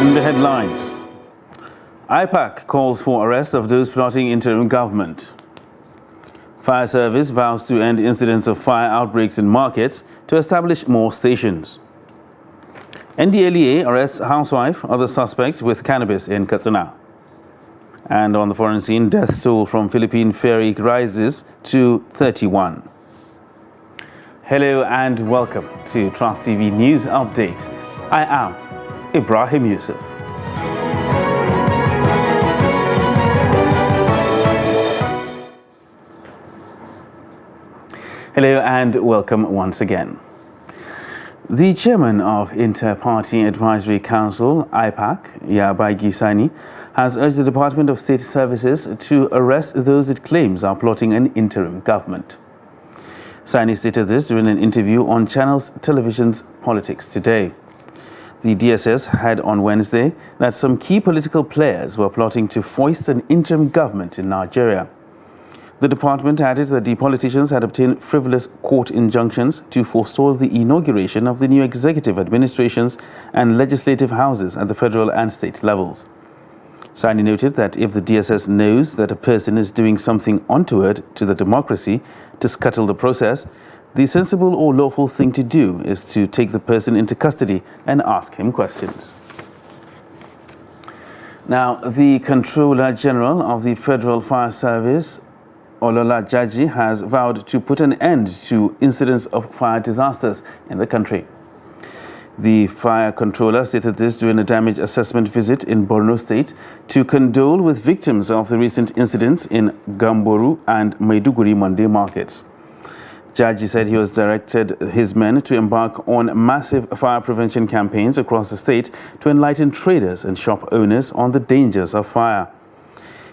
In the headlines, IPAC calls for arrest of those plotting interim government. Fire Service vows to end incidents of fire outbreaks in markets to establish more stations. NDLEA arrests housewife, other suspects with cannabis in Katsina. And on the foreign scene, death toll from Philippine ferry rises to 31. Hello and welcome to Trust TV News Update. I am Ibrahim Yusuf. Hello and welcome once again. The chairman of Inter-Party Advisory Council, IPAC, Yabaigi Sani, has urged the Department of State Services to arrest those it claims are plotting an interim government. Sani stated this during an interview on Channels Television's Politics Today. The DSS had on Wednesday that some key political players were plotting to foist an interim government in Nigeria. The department added that the politicians had obtained frivolous court injunctions to forestall the inauguration of the new executive administrations and legislative houses at the federal and state levels. Sani noted that if the DSS knows that a person is doing something untoward to the democracy to scuttle the process, the sensible or lawful thing to do is to take the person into custody and ask him questions. Now, the Controller General of the Federal Fire Service, Olola Jaji, has vowed to put an end to incidents of fire disasters in the country. The fire controller stated this during a damage assessment visit in Borno State to condole with victims of the recent incidents in Gamboru and Maiduguri Monday markets. Jaji said he has directed his men to embark on massive fire prevention campaigns across the state to enlighten traders and shop owners on the dangers of fire.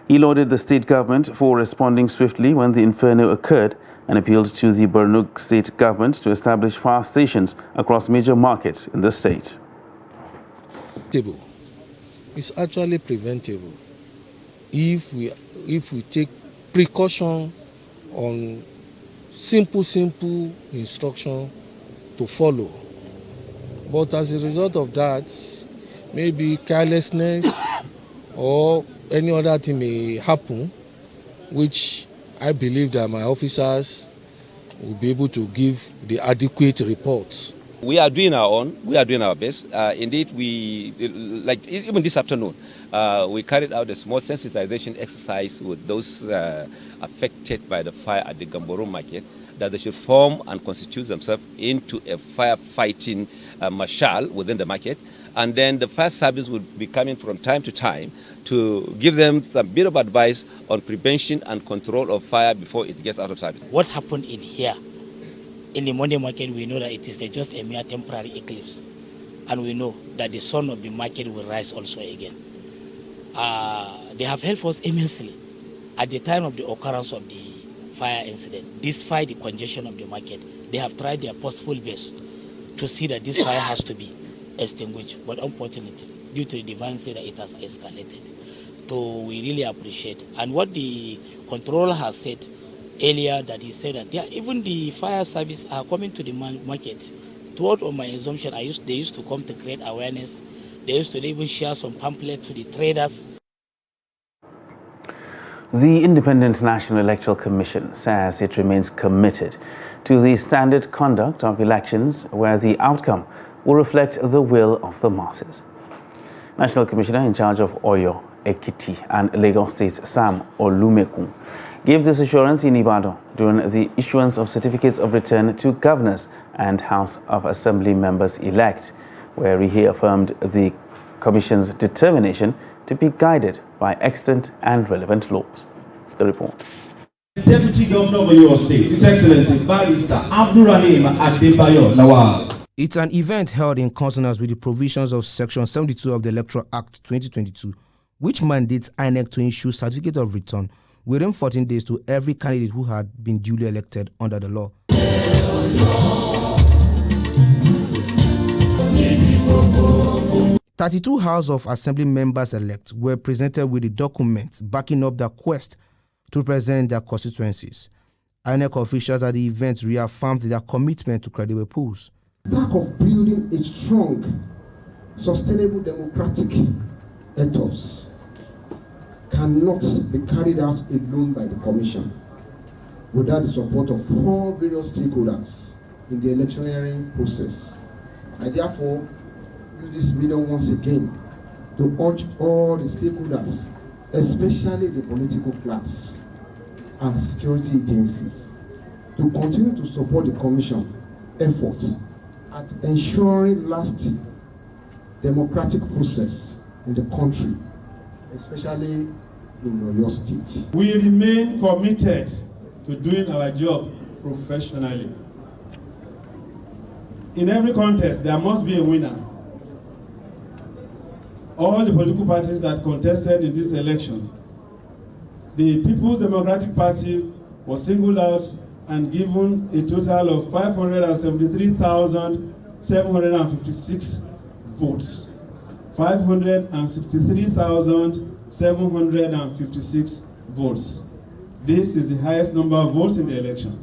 He lauded the state government for responding swiftly when the inferno occurred and appealed to the Borno state government to establish fire stations across major markets in the state. It's actually preventable if we take precaution on simple instruction to follow. But as a result of that, maybe carelessness or any other thing may happen, which I believe that my officers will be able to give the adequate reports. We are doing our own. We are doing our best. Indeed, like even this afternoon, we carried out a small sensitization exercise with those affected by the fire at the Gamboru market, that they should form and constitute themselves into a firefighting marshal within the market. And then the fire service will be coming from time to time to give them a bit of advice on prevention and control of fire before it gets out of service. What happened in here, in the Monday market, we know that it is just a mere temporary eclipse. And we know that the sun of the market will rise also again. They have helped us immensely at the time of the occurrence of the fire incident. Despite the congestion of the market, they have tried their possible best to see that this fire has to be extinguished. But unfortunately, due to the divine say that it has escalated. So we really appreciate. And what the controller has said earlier, that he said that even the fire service are coming to the market. Toward on my assumption, they used to come to create awareness. They used to even share some pamphlets to the traders. The Independent National Electoral Commission says it remains committed to the standard conduct of elections where the outcome will reflect the will of the masses. National Commissioner in charge of Oyo, Ekiti and Lagos States, Sam Olumekun, gave this assurance in Ibadan during the issuance of certificates of return to governors and House of Assembly members-elect, where he affirmed the Commission's determination to be guided by extant and relevant laws. The report. Deputy Governor of Oyo State, His Excellency Barrister Abdurrahim Adebayo Lawal. It's an event held in consonance with the provisions of Section 72 of the Electoral Act 2022, which mandates INEC to issue certificate of return within 14 days to every candidate who had been duly elected under the law. 32 House of Assembly members-elect were presented with the documents backing up their quest to represent their constituencies. INEC officials at the event reaffirmed their commitment to credible polls. Lack of building a strong Sustainable democratic ethos cannot be carried out alone by the Commission without the support of all various stakeholders in the electioneering process. I therefore use this medium once again to urge all the stakeholders, especially the political class and security agencies, to continue to support the Commission efforts at ensuring lasting democratic process in the country, especially in Oyo State. We remain committed to doing our job professionally. In every contest, there must be a winner. All the political parties that contested in this election, the People's Democratic Party was singled out and given a total of 573,756 votes. 563,756 votes. This is the highest number of votes in the election.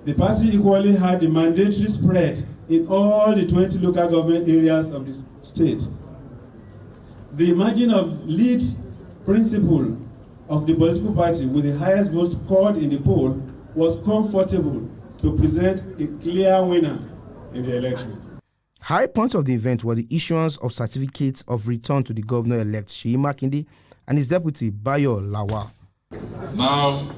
The party equally had the mandatory spread in all the 20 local government areas of the state. The margin of lead principle of the political party with the highest votes scored in the poll was comfortable to present a clear winner in the election. High point of the event was the issuance of certificates of return to the governor-elect Seyi Makinde and his deputy Bayo Lawal. Now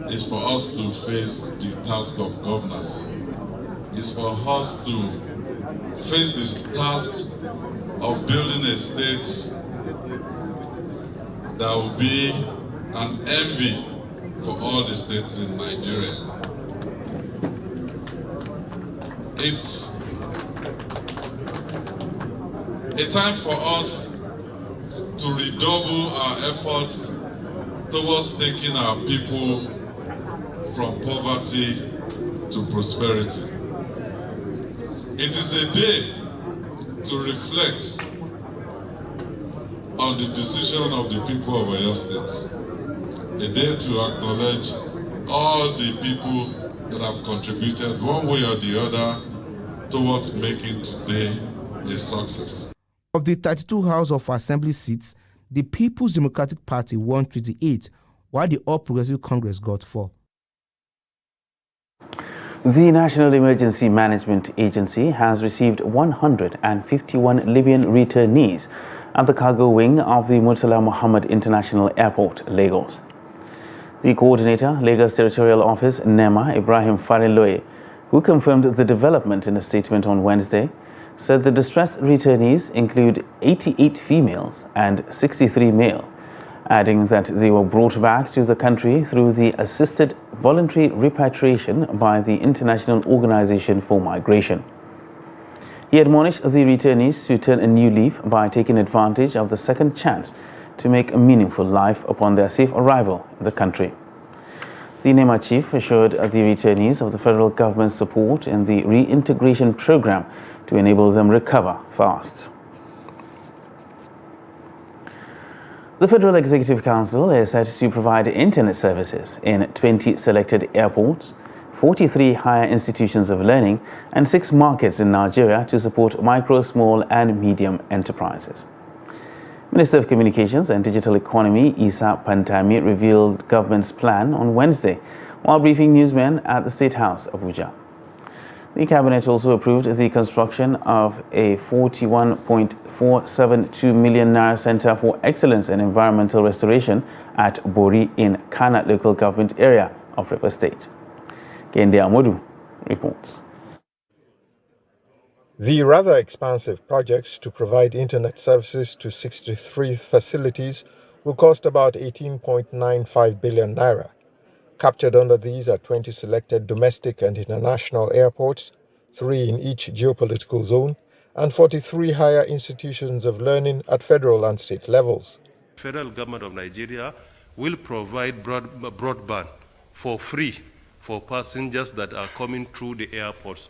is for us to face the task of governance. It's for us to face this task of building a state that will be an envy for all the states in Nigeria. It's a time for us to redouble our efforts towards taking our people from poverty to prosperity. It is a day to reflect on the decision of the people of Oyo State. A day to acknowledge all the people that have contributed one way or the other towards making today a success. Of the 32 House of Assembly seats, the People's Democratic Party won 28, while the All Progressive Congress got 4. The National Emergency Management Agency has received 151 Libyan returnees at the cargo wing of the Murtala Muhammad International Airport, Lagos. The coordinator, Lagos Territorial Office, NEMA, Ibrahim Fariloye, who confirmed the development in a statement on Wednesday, said the distressed returnees include 88 females and 63 male, adding that they were brought back to the country through the assisted voluntary repatriation by the International Organization for Migration. He admonished the returnees to turn a new leaf by taking advantage of the second chance to make a meaningful life upon their safe arrival in the country. The NEMA chief assured the returnees of the federal government's support in the reintegration program to enable them recover fast. The Federal Executive Council is set to provide internet services in 20 selected airports, 43 higher institutions of learning, and 6 markets in Nigeria to support micro, small, and medium enterprises. Minister of Communications and Digital Economy Isa Pantami revealed government's plan on Wednesday while briefing newsmen at the State House, Abuja. The cabinet also approved the construction of a 41.472 million naira Center for Excellence in Environmental Restoration at Bori in Kana local government area of Rivers State. Kende Amodu reports. The rather expansive projects to provide internet services to 63 facilities will cost about 18.95 billion naira. Captured under these are 20 selected domestic and international airports, 3 in each geopolitical zone, and 43 higher institutions of learning at federal and state levels. The federal government of Nigeria will provide broadband for free for passengers that are coming through the airports.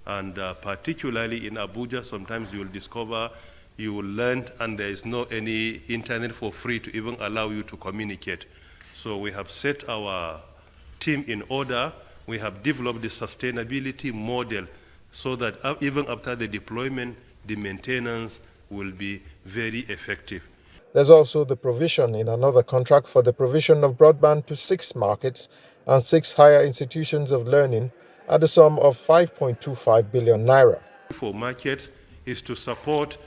And particularly in Abuja, sometimes you will discover, you will learn, and there is no any internet for free to even allow you to communicate. So we have set our team in order. We have developed the sustainability model so that even after the deployment, the maintenance, will be very effective. There's also the provision in another contract for the provision of broadband to 6 markets and 6 higher institutions of learning at the sum of 5.25 billion naira. For markets is to support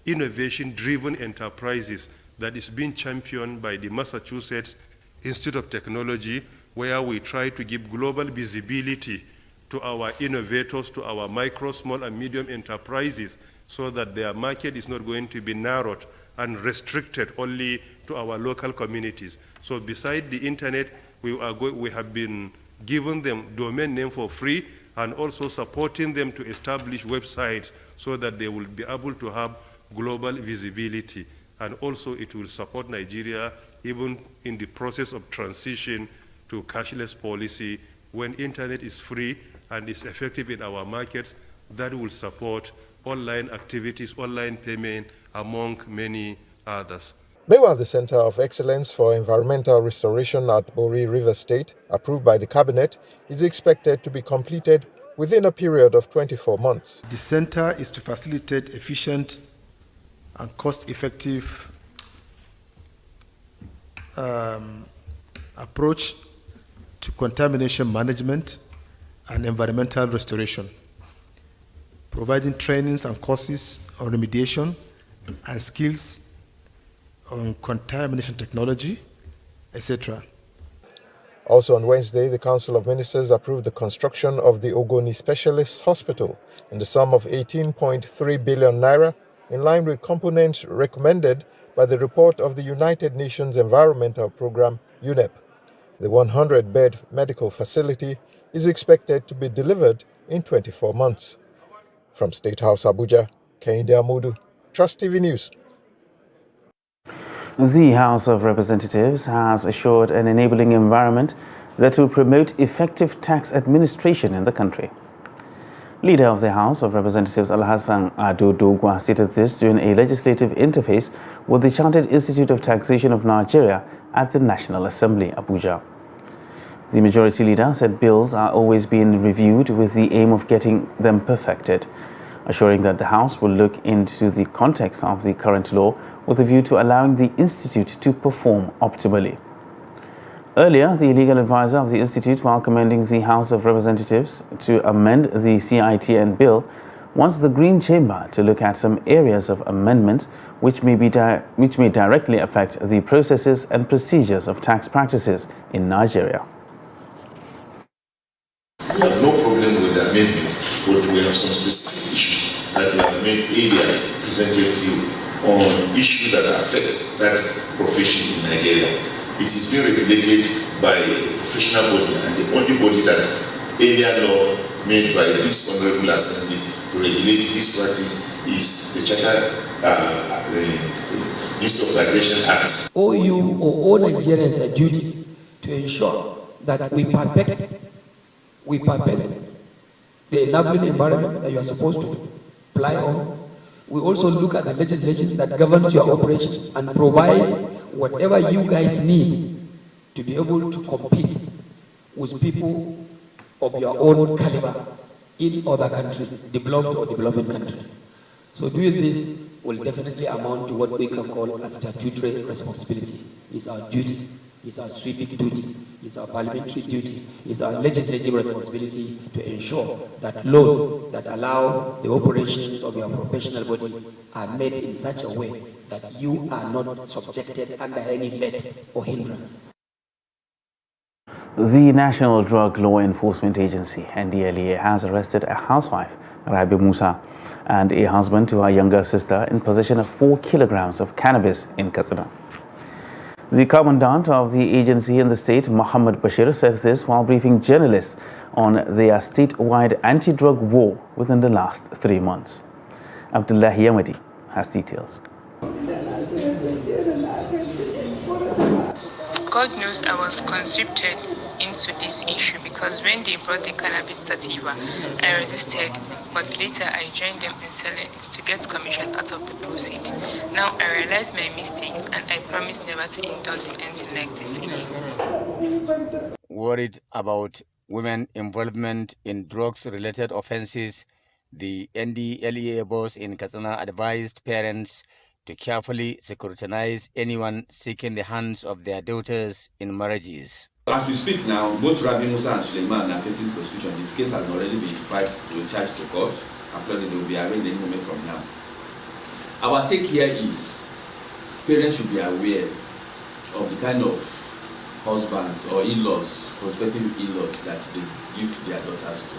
innovation-driven enterprises that is being championed by the Massachusetts Institute of Technology, where we try to give global visibility to our innovators, to our micro, small, and medium enterprises, so that their market is not going to be narrowed and restricted only to our local communities. So beside the internet, we have been giving them domain name for free and also supporting them to establish websites so that they will be able to have global visibility. And also it will support Nigeria even in the process of transition to cashless policy. When internet is free and is effective in our markets, that will support online activities, online payment, among many others. Meanwhile, the Center of Excellence for Environmental Restoration at Bori River State, approved by the Cabinet, is expected to be completed within a period of 24 months. The center is to facilitate efficient and cost-effective approach to contamination management and environmental restoration, providing trainings and courses on remediation and skills on contamination technology, etc. Also on Wednesday, the Council of Ministers approved the construction of the Ogoni Specialist Hospital in the sum of 18.3 billion naira, in line with components recommended by the report of the United Nations Environmental Programme, UNEP. The 100-bed medical facility is expected to be delivered in 24 months. From State House, Abuja, Kehinde Amudu, Trust TV News. The House of Representatives has assured an enabling environment that will promote effective tax administration in the country. Leader of the House of Representatives Alhassan Ado Dogwa stated this during a legislative interface with the Chartered Institute of Taxation of Nigeria at the National Assembly, Abuja. The majority leader said bills are always being reviewed with the aim of getting them perfected, assuring that the House will look into the context of the current law with a view to allowing the Institute to perform optimally. Earlier, the legal advisor of the Institute, while commending the House of Representatives to amend the CITN bill, wants the Green Chamber to look at some areas of amendments which may directly affect the processes and procedures of tax practices in Nigeria. We have no problem with the amendment, but we have some specific issues that we have made earlier presented to you on issues that affect tax profession in Nigeria. It is being regulated by a professional body, and the only body that earlier law made by this Honorable Assembly to regulate this practice is the Chartered Institute of Taxation Act. All you or all Nigerians are duty to ensure that we perfect the enabling environment that you are supposed to apply on. We also look at the legislation that governs your operations and provide whatever you guys need to be able to compete with people of your own caliber in other countries, developed or developing countries. So doing this will definitely amount to what we can call a statutory responsibility. It's our duty, it's our civic duty, it's our parliamentary duty, it's our legislative responsibility to ensure that laws that allow the operations of your professional body are made in such a way that you are not subjected under any let or hindrance. The National Drug Law Enforcement Agency, NDLEA, has arrested a housewife, Rabi Musa, and a husband to her younger sister in possession of 4 kilograms of cannabis in Katsina. The commandant of the agency in the state, Muhammad Bashir, said this while briefing journalists on their statewide anti-drug war within the last 3 months. Abdullahi Yamadi has details. God knows I was conscripted into this issue because when they brought the cannabis sativa, I resisted, but later I joined them in selling it to get commission out of the proceed. Now I realize my mistakes and I promise never to indulge in anything like this again. Worried about women involvement in drugs-related offenses The NDLEA boss in Katsina advised parents to carefully scrutinize anyone seeking the hands of their daughters in marriages. As we speak now, both Rabi Musa and Suleiman are facing prosecution. The case has already been filed to charge to court. Apparently, they will be arraigned any moment from now. Our take here is parents should be aware of the kind of husbands or in-laws, prospective in-laws that they give their daughters to.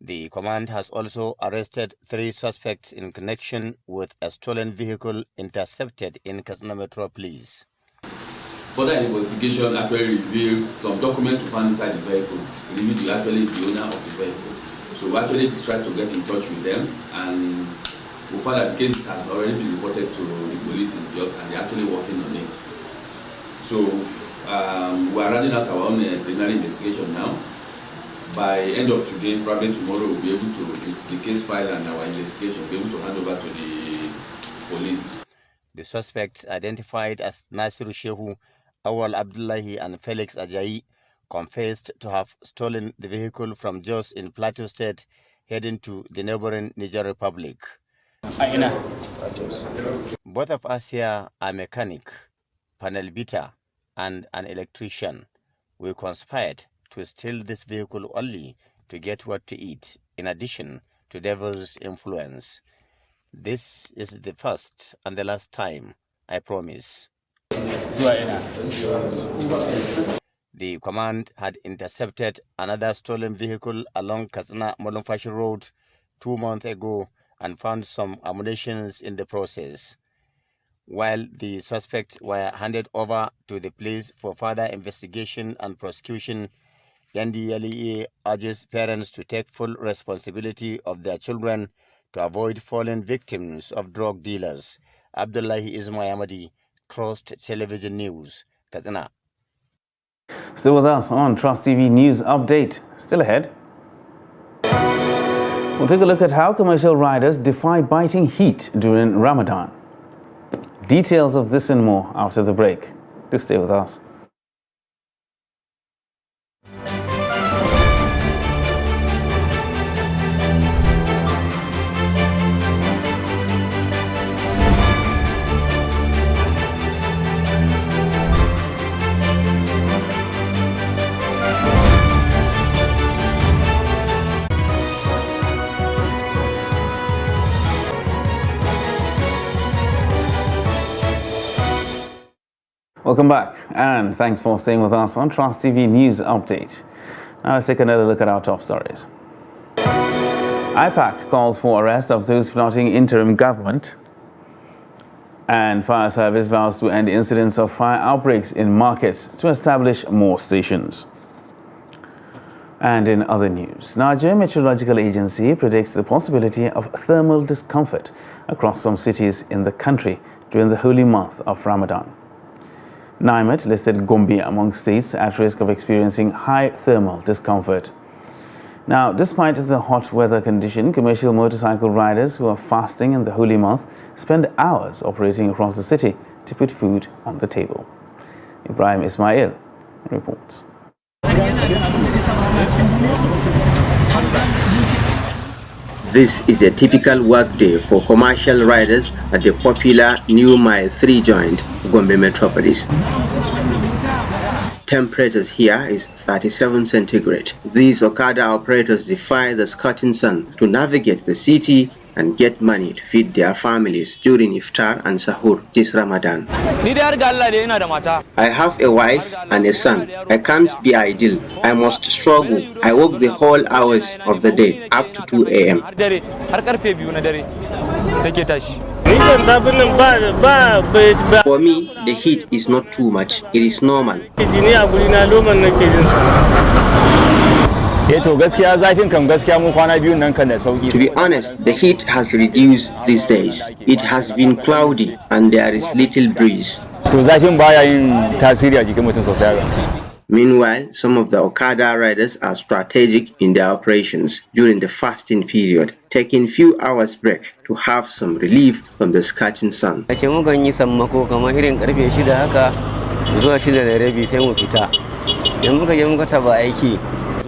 The command has also arrested 3 suspects in connection with a stolen vehicle intercepted in Katsina Metropolis. Further investigation actually reveals some documents we found inside the vehicle revealed actually the owner of the vehicle. So we actually tried to get in touch with them, and we found that the case has already been reported to the police in Jos, and they're actually working on it. So we are running out our own preliminary investigation now. By end of today, probably tomorrow, we'll be able to, with the case file and our investigation, be able to hand over to the police. The suspects, identified as Nasiru Shehu, Awal Abdullahi and Felix Ajayi, confessed to have stolen the vehicle from Jos in Plateau State, heading to the neighboring Niger Republic. Both of us here are a mechanic, panel beater, and an electrician. We conspired to steal this vehicle only to get what to eat, in addition to devil's influence. This is the first and the last time, I promise. The command had intercepted another stolen vehicle along Katsina Molumfashi Road 2 months ago and found some ammunition in the process. While the suspects were handed over to the police for further investigation and prosecution, NDLEA urges parents to take full responsibility of their children to avoid falling victims of drug dealers. Abdullahi Ismail Ahmadi, Trust Television News, Katsina. Still with us on Trust TV News Update. Still ahead. We'll take a look at how commercial riders defy biting heat during Ramadan. Details of this and more after the break. Do stay with us. Welcome back, and thanks for staying with us on Trust TV News Update. Now let's take another look at our top stories. IPAC calls for arrest of those plotting interim government, and Fire Service vows to end incidents of fire outbreaks in markets to establish more stations. And in other news, Nigeria Meteorological Agency predicts the possibility of thermal discomfort across some cities in the country during the holy month of Ramadan. NIMET listed Gombe among states at risk of experiencing high thermal discomfort. Now, despite the hot weather condition, commercial motorcycle riders who are fasting in the holy month spend hours operating across the city to put food on the table. Ibrahim Ismail reports. This is a typical workday for commercial riders at the popular New Mile 3 joint, Gombe Metropolis. Temperatures here is 37 centigrade. These Okada operators defy the scorching sun to navigate the city and get money to feed their families during iftar and sahur this Ramadan. I have a wife and a son. I can't be idle. I must struggle. I work the whole hours of the day up to 2 a.m. For me, the heat is not too much. It is normal. To be honest, the heat has reduced these days. It has been cloudy and there is little breeze. Meanwhile, some of the Okada riders are strategic in their operations during the fasting period, taking few hours break to have some relief from the scorching sun.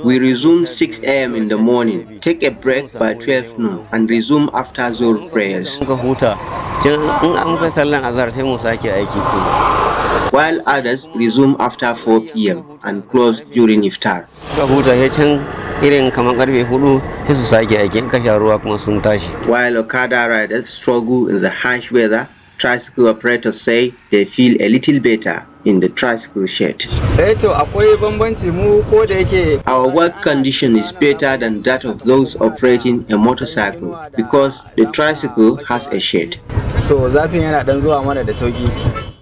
We resume 6 a.m. in the morning, take a break by 12 noon, and resume after Zuhr prayers. While others resume after 4 p.m. and close during iftar. While Okada riders struggle in the harsh weather, tricycle operators say they feel a little better in the tricycle shed. Our work condition is better than that of those operating a motorcycle because the tricycle has a shed.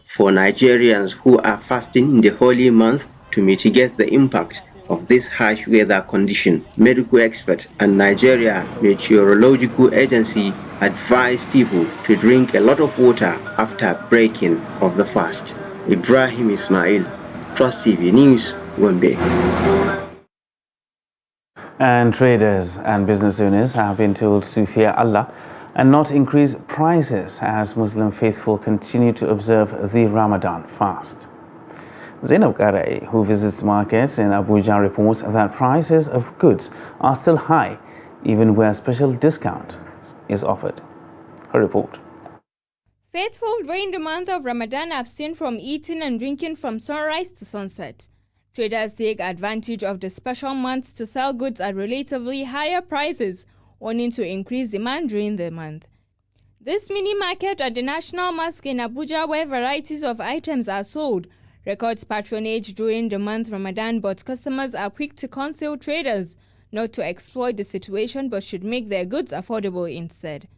For Nigerians who are fasting in the holy month to mitigate the impact of this harsh weather condition, medical experts and Nigeria Meteorological Agency advise people to drink a lot of water after breaking of the fast. Ibrahim Ismail, Trust TV News, Gombe. And traders and business owners have been told to fear Allah and not increase prices as Muslim faithful continue to observe the Ramadan fast. Zainab Garay, who visits markets in Abuja, reports that prices of goods are still high even where special discount is offered. Her report. Faithful during the month of Ramadan abstain from eating and drinking from sunrise to sunset. Traders take advantage of the special months to sell goods at relatively higher prices, wanting to increase demand during the month. This mini market at the National Mosque in Abuja, where varieties of items are sold, records patronage during the month Ramadan, but customers are quick to counsel traders not to exploit the situation but should make their goods affordable instead.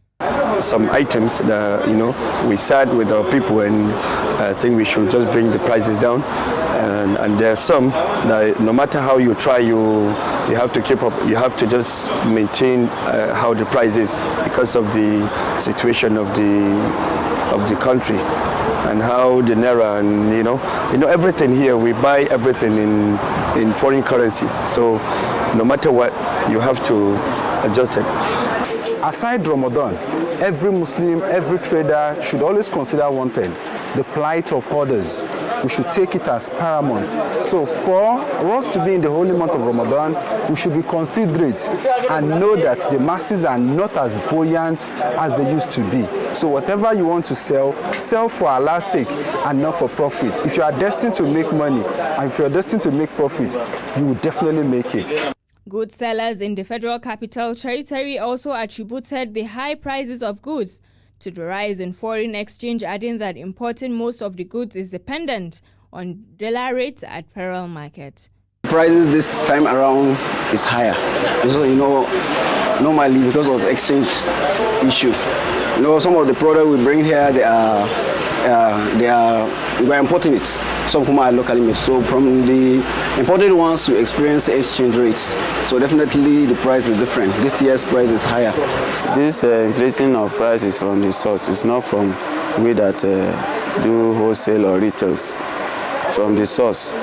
Some items, we sat with our people and I think we should just bring the prices down. And there are some that no matter how you try, you have to keep up. You have to just maintain how the price is because of the situation of the country and how the naira and everything here. We buy everything in foreign currencies. So no matter what, you have to adjust it. Aside Ramadan, every Muslim, every trader should always consider one thing: the plight of others. We should take it as paramount. So for us to be in the holy month of Ramadan, we should be considerate and know that the masses are not as buoyant as they used to be. So whatever you want to sell, sell for Allah's sake and not for profit. If you are destined to make money and if you are destined to make profit, you will definitely make it. Goods sellers in the Federal Capital Territory also attributed the high prices of goods to the rise in foreign exchange, adding that importing most of the goods is dependent on dollar rates at Pearl Market. Prices this time around is higher. So, normally because of exchange issue, some of the products we bring here, we're importing it. Some whom are locally made. So from the imported ones, we experience exchange rates. So definitely the price is different. This year's price is higher. This inflation of prices from the source is not from we that do wholesale or retails, from the source.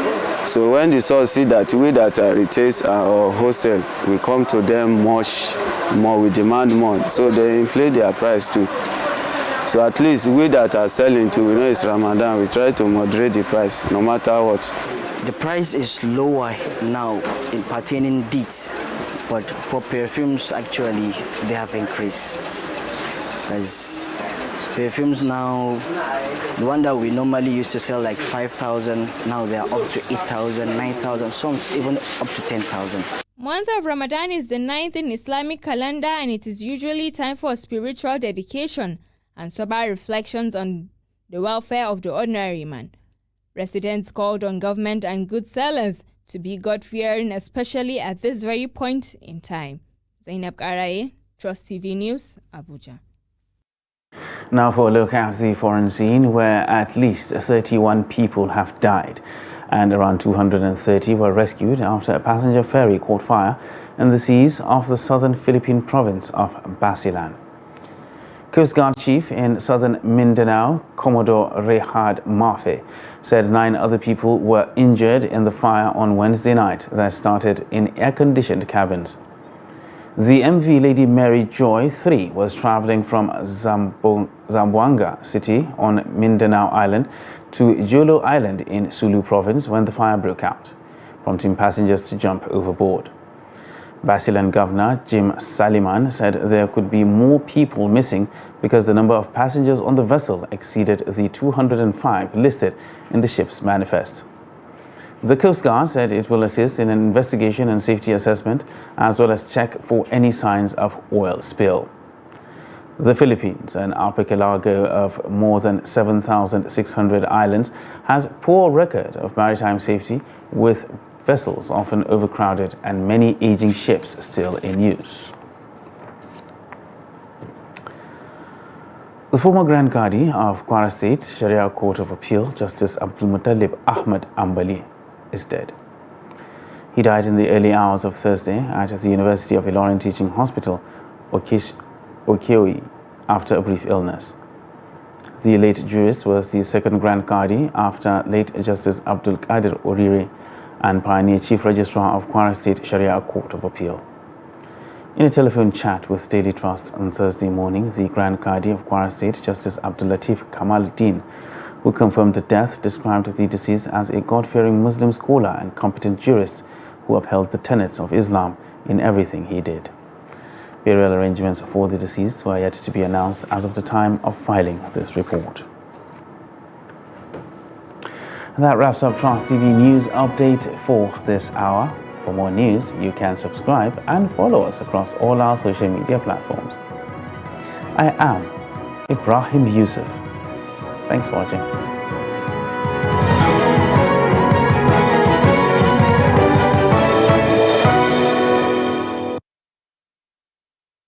So when the source see that we that retails or wholesale, we come to them much more, we demand more. So they inflate their price too. So at least we that are selling too, we know it's Ramadan, we try to moderate the price no matter what. The price is lower now in pertaining dates, but for perfumes actually they have increased. Because perfumes now, the one that we normally used to sell like 5,000, now they are up to 8,000, 9,000, some even up to 10,000. Month of Ramadan is the 9th in Islamic calendar, and it is usually time for spiritual dedication and sober reflections on the welfare of the ordinary man. Residents called on government and goods sellers to be God-fearing, especially at this very point in time. Zainab Garay, Trust TV News, Abuja. Now for a look at the foreign scene, where at least 31 people have died and around 230 were rescued after a passenger ferry caught fire in the seas off the southern Philippine province of Basilan. Coast Guard Chief in southern Mindanao, Commodore Rehad Mafe, said 9 other people were injured in the fire on Wednesday night that started in air-conditioned cabins. The MV Lady Mary Joy 3 was traveling from Zamboanga City on Mindanao Island to Jolo Island in Sulu Province when the fire broke out. prompting passengers to jump overboard. Basilan Governor Jim Saliman said there could be more people missing because the number of passengers on the vessel exceeded the 205 listed in the ship's manifest. The Coast Guard said it will assist in an investigation and safety assessment as well as check for any signs of oil spill. The Philippines, an archipelago of more than 7,600 islands, has poor record of maritime safety, with vessels often overcrowded and many aging ships still in use. The former Grand Qadi of Kwara State Sharia Court of Appeal, Justice Abdul Muttalib Ahmad Ambali, is dead. He died in the early hours of Thursday at the University of Ilorin Teaching Hospital, Okeoyi, after a brief illness. The late jurist was the second Grand Qadi after late Justice Abdul Qadir Orire and pioneer Chief Registrar of Kwara State Sharia Court of Appeal. In a telephone chat with Daily Trust on Thursday morning, the Grand Qadi of Kwara State, Justice Abdul Latif Kamaluddin, who confirmed the death, described the deceased as a God-fearing Muslim scholar and competent jurist who upheld the tenets of Islam in everything he did. Burial arrangements for the deceased were yet to be announced as of the time of filing this report. And that wraps up Trust TV News Update for this hour. For more news, you can subscribe and follow us across all our social media platforms. I am Ibrahim Yusuf. Thanks for watching.